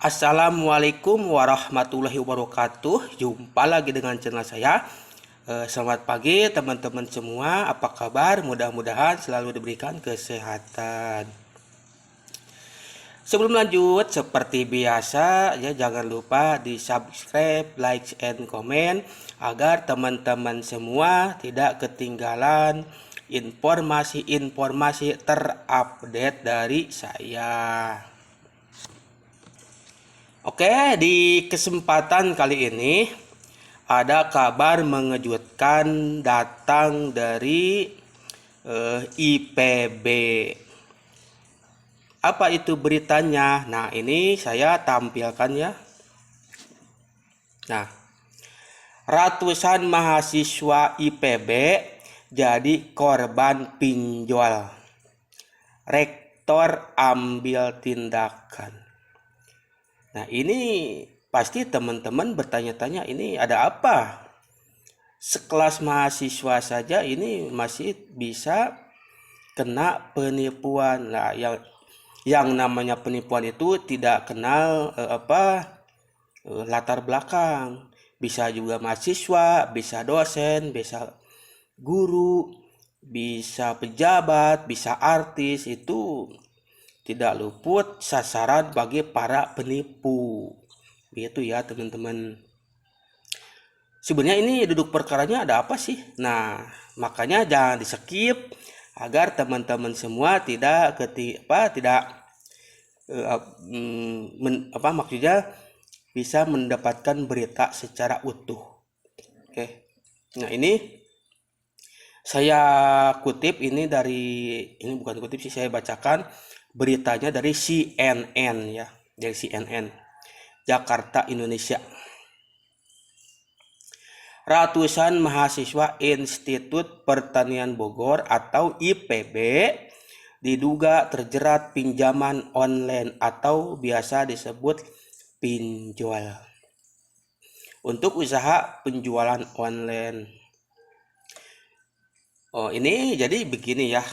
Assalamualaikum warahmatullahi wabarakatuh. Jumpa lagi dengan channel saya. Selamat pagi teman-teman semua. Apa kabar? Mudah-mudahan selalu diberikan kesehatan. Sebelum lanjut, seperti biasa ya, jangan lupa di subscribe, like, and comment agar teman-teman semua tidak ketinggalan informasi-informasi terupdate dari saya. Oke, di kesempatan kali ini ada kabar mengejutkan datang dari IPB. Apa itu beritanya? Nah, ini saya tampilkan ya. Nah, ratusan mahasiswa IPB jadi korban pinjol. Rektor ambil tindakan. Nah, ini pasti teman-teman bertanya-tanya, ini ada apa? Sekelas mahasiswa saja ini masih bisa kena penipuan. Nah, yang namanya penipuan itu tidak kenal latar belakang. Bisa juga mahasiswa, bisa dosen, bisa guru, bisa pejabat, bisa artis, itu tidak luput sasaran bagi para penipu. Begitu ya teman-teman. Sebenarnya ini duduk perkaranya ada apa sih? Nah, makanya jangan di skip agar teman-teman semua tidak maksudnya bisa mendapatkan berita secara utuh. Oke. Nah, ini saya kutip ini bukan kutip sih, saya bacakan beritanya dari CNN ya, dari CNN Jakarta, Indonesia. Ratusan mahasiswa Institut Pertanian Bogor atau IPB diduga terjerat pinjaman online atau biasa disebut pinjol untuk usaha penjualan online. Oh, ini jadi begini ya.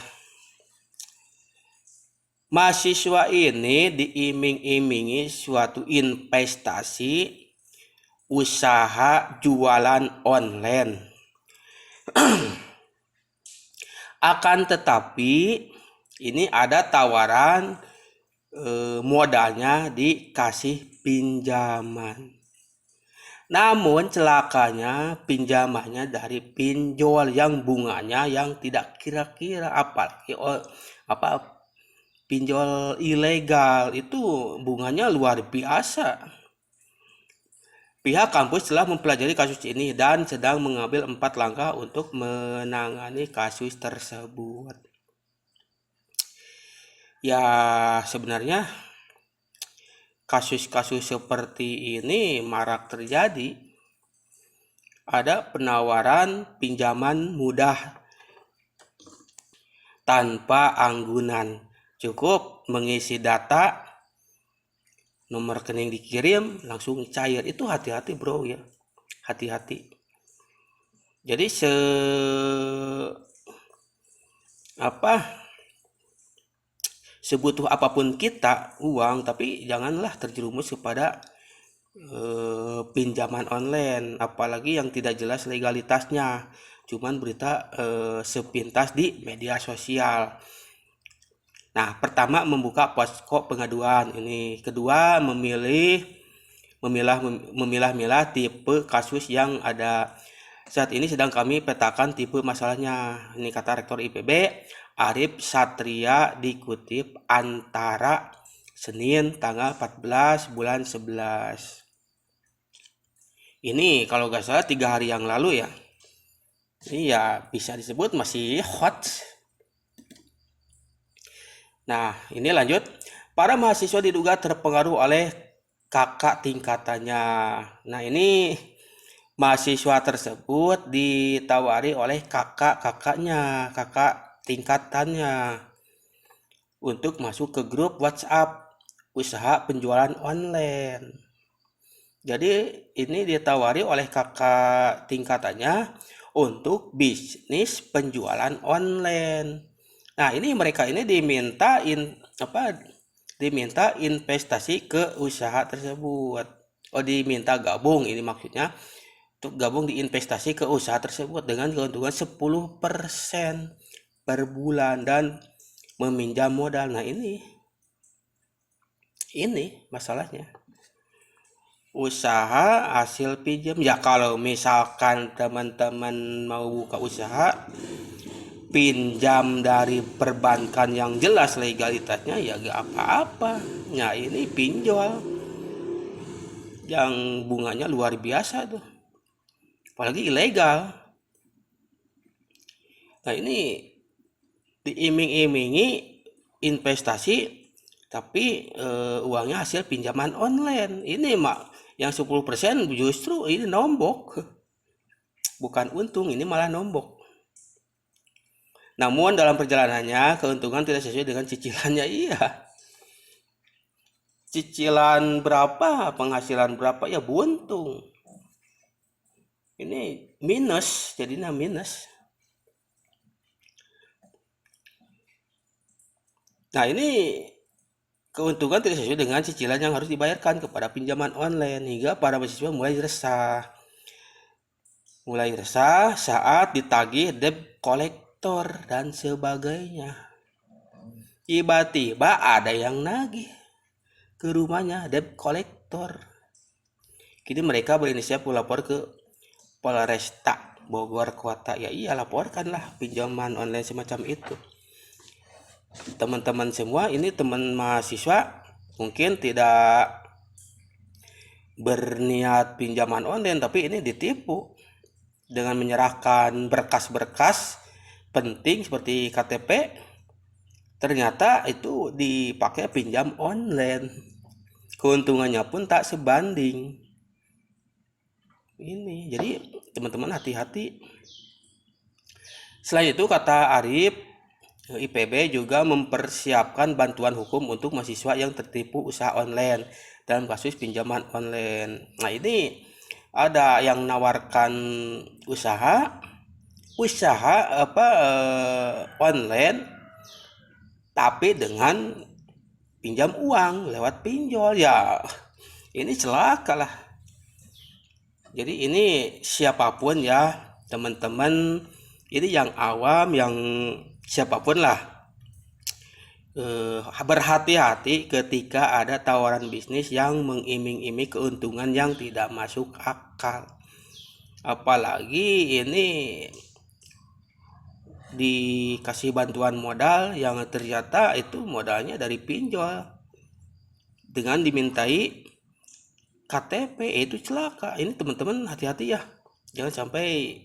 Mahasiswa ini diiming-imingi suatu investasi usaha jualan online. Akan tetapi ini ada tawaran modalnya dikasih pinjaman. Namun celakanya pinjamannya dari pinjol yang bunganya yang tidak kira-kira, apalagi pinjol ilegal itu bunganya luar biasa. Pihak kampus telah mempelajari kasus ini dan sedang mengambil 4 langkah untuk menangani kasus tersebut. Ya, sebenarnya kasus-kasus seperti ini marak terjadi. Ada penawaran pinjaman mudah tanpa anggunan. Cukup mengisi data, nomor rekening dikirim, langsung cair. Itu hati-hati bro ya, hati-hati. Jadi sebutuh apapun kita uang, tapi janganlah terjerumus kepada pinjaman online, apalagi yang tidak jelas legalitasnya, cuman berita sepintas di media sosial. Nah, pertama membuka posko pengaduan ini, kedua memilah-milah tipe kasus yang ada. Saat ini sedang kami petakan tipe masalahnya. Ini kata Rektor IPB Arif Satria dikutip Antara Senin tanggal 14 bulan 11. Ini kalau nggak salah 3 hari yang lalu ya. Ini ya bisa disebut masih hot. Nah, ini lanjut. Para mahasiswa diduga terpengaruh oleh kakak tingkatannya. Nah, ini mahasiswa tersebut ditawari oleh kakak tingkatannya untuk masuk ke grup WhatsApp usaha penjualan online. Jadi ini ditawari oleh kakak tingkatannya untuk bisnis penjualan online. Nah, ini mereka ini dimintain diminta investasi ke usaha tersebut. Oh, diminta gabung, ini maksudnya untuk gabung di investasi ke usaha tersebut dengan keuntungan 10% per bulan dan meminjam modal. Nah, ini masalahnya. Usaha hasil pinjam, ya kalau misalkan teman-teman mau buka usaha pinjam dari perbankan yang jelas legalitasnya, ya gak apa-apa. Nah, ini pinjol yang bunganya luar biasa tuh, apalagi ilegal. Nah, ini diiming-imingi investasi tapi uangnya hasil pinjaman online. Ini yang 10% justru ini nombok, bukan untung, ini malah nombok. Namun dalam perjalanannya keuntungan tidak sesuai dengan cicilannya. Iya, cicilan berapa, penghasilan berapa, ya buntung. Ini minus, jadinya minus. Nah, ini keuntungan tidak sesuai dengan cicilan yang harus dibayarkan kepada pinjaman online, hingga para mahasiswa mulai resah saat ditagih debt kolektor dan sebagainya. Tiba-tiba ada yang nagih ke rumahnya debt kolektor. Kini mereka berinisiatif lapor ke Polresta Bogor Kota. Ya iya, laporkanlah pinjaman online semacam itu. Teman-teman semua, ini teman mahasiswa mungkin tidak berniat pinjaman online, tapi ini ditipu dengan menyerahkan berkas-berkas penting seperti KTP, ternyata itu dipakai pinjam online. Keuntungannya pun tak sebanding. Ini jadi teman-teman hati-hati. Selain itu, kata Arif, IPB juga mempersiapkan bantuan hukum untuk mahasiswa yang tertipu usaha online dalam kasus pinjaman online. Nah, ini ada yang menawarkan usaha online tapi dengan pinjam uang lewat pinjol. Ya, ini celaka lah. Jadi ini siapapun ya teman-teman, ini yang awam, yang siapapun lah, berhati-hati ketika ada tawaran bisnis yang mengiming-iming keuntungan yang tidak masuk akal. Apalagi ini dikasih bantuan modal yang ternyata itu modalnya dari pinjol dengan dimintai KTP, itu celaka. Ini teman-teman hati-hati ya, jangan sampai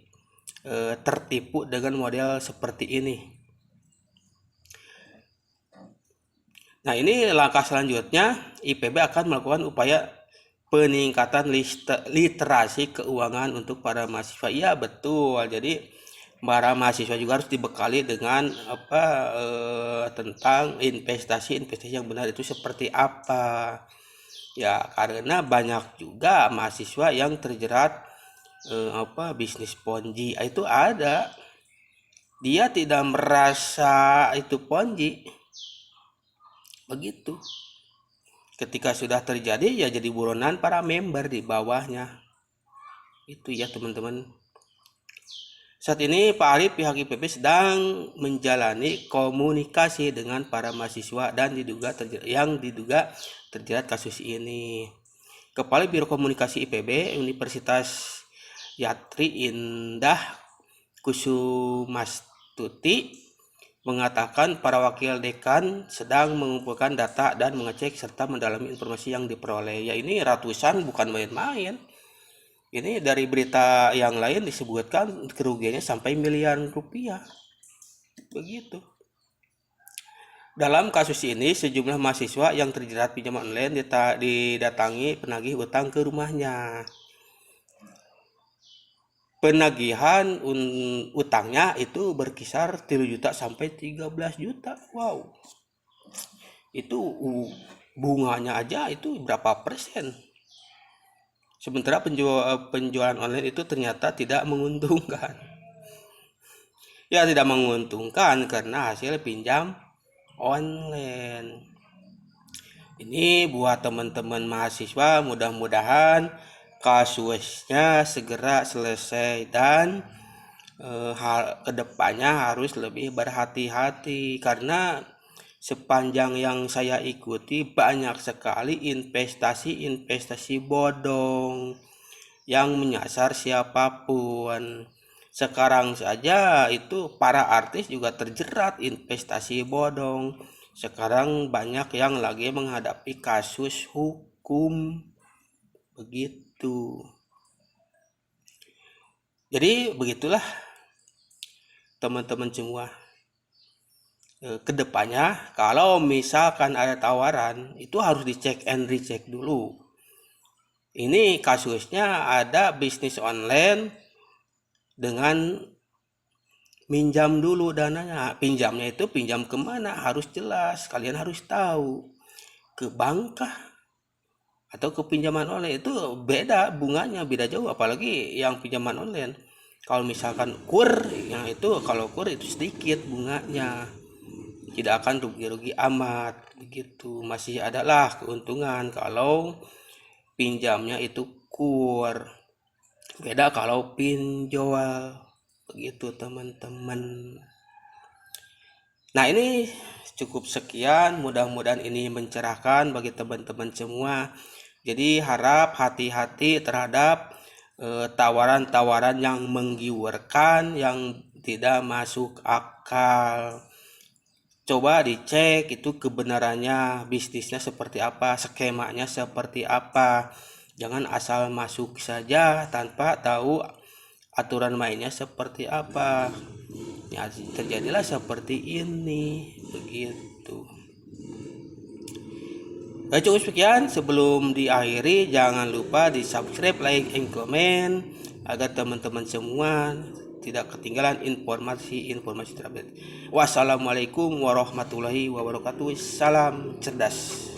tertipu dengan model seperti ini. Nah, ini langkah selanjutnya, IPB akan melakukan upaya peningkatan literasi keuangan untuk para mahasiswa. Iya, betul. Jadi para mahasiswa juga harus dibekali dengan tentang investasi yang benar itu seperti apa. Ya, karena banyak juga mahasiswa yang terjerat bisnis ponzi. Itu ada. Dia tidak merasa itu ponzi. Begitu. Ketika sudah terjadi, ya jadi buronan para member di bawahnya. Itu ya teman-teman. Saat ini Pak Arif pihak IPB sedang menjalani komunikasi dengan para mahasiswa dan diduga terjerat kasus ini. Kepala Biro Komunikasi IPB Universitas Yatri Indah Kusumastuti mengatakan para wakil dekan sedang mengumpulkan data dan mengecek serta mendalami informasi yang diperoleh. Ya, ini ratusan, bukan main-main. Ini dari berita yang lain disebutkan kerugiannya sampai miliaran rupiah. Begitu. Dalam kasus ini, sejumlah mahasiswa yang terjerat pinjaman online didatangi penagih utang ke rumahnya. Penagihan utangnya itu berkisar 3 juta sampai 13 juta. Wow. Itu bunganya aja itu berapa persen. Sementara penjualan online itu ternyata tidak menguntungkan. Ya, tidak menguntungkan karena hasil pinjam online. Ini buat teman-teman mahasiswa, mudah-mudahan kasusnya segera selesai dan hal kedepannya harus lebih berhati-hati, karena sepanjang yang saya ikuti banyak sekali investasi bodong yang menyasar siapapun. Sekarang saja itu para artis juga terjerat investasi bodong. Sekarang banyak yang lagi menghadapi kasus hukum begitu. Jadi begitulah teman-teman semua. Kedepannya kalau misalkan ada tawaran itu harus dicek and recheck dulu. Ini kasusnya ada bisnis online dengan minjam dulu dananya. Pinjamnya itu pinjam kemana harus jelas, kalian harus tahu. Ke bank kah atau ke pinjaman online, itu beda bunganya, beda jauh, apalagi yang pinjaman online. Kalau misalkan kur, yang itu kalau kur itu sedikit bunganya, tidak akan rugi-rugi amat begitu. Masih adalah keuntungan kalau pinjamnya itu kur, beda kalau pinjol begitu teman-teman. Nah, ini cukup sekian, mudah-mudahan ini mencerahkan bagi teman-teman semua. Jadi harap hati-hati terhadap tawaran-tawaran yang menggiurkan, yang tidak masuk akal. Coba dicek itu kebenarannya, bisnisnya seperti apa, skemanya seperti apa. Jangan asal masuk saja tanpa tahu aturan mainnya seperti apa. Ya, terjadilah seperti ini begitu. Cukup sekian, sebelum diakhiri jangan lupa di subscribe, like, and comment agar teman-teman semua tidak ketinggalan informasi terupdate. Wassalamualaikum warahmatullahi wabarakatuh. Salam cerdas.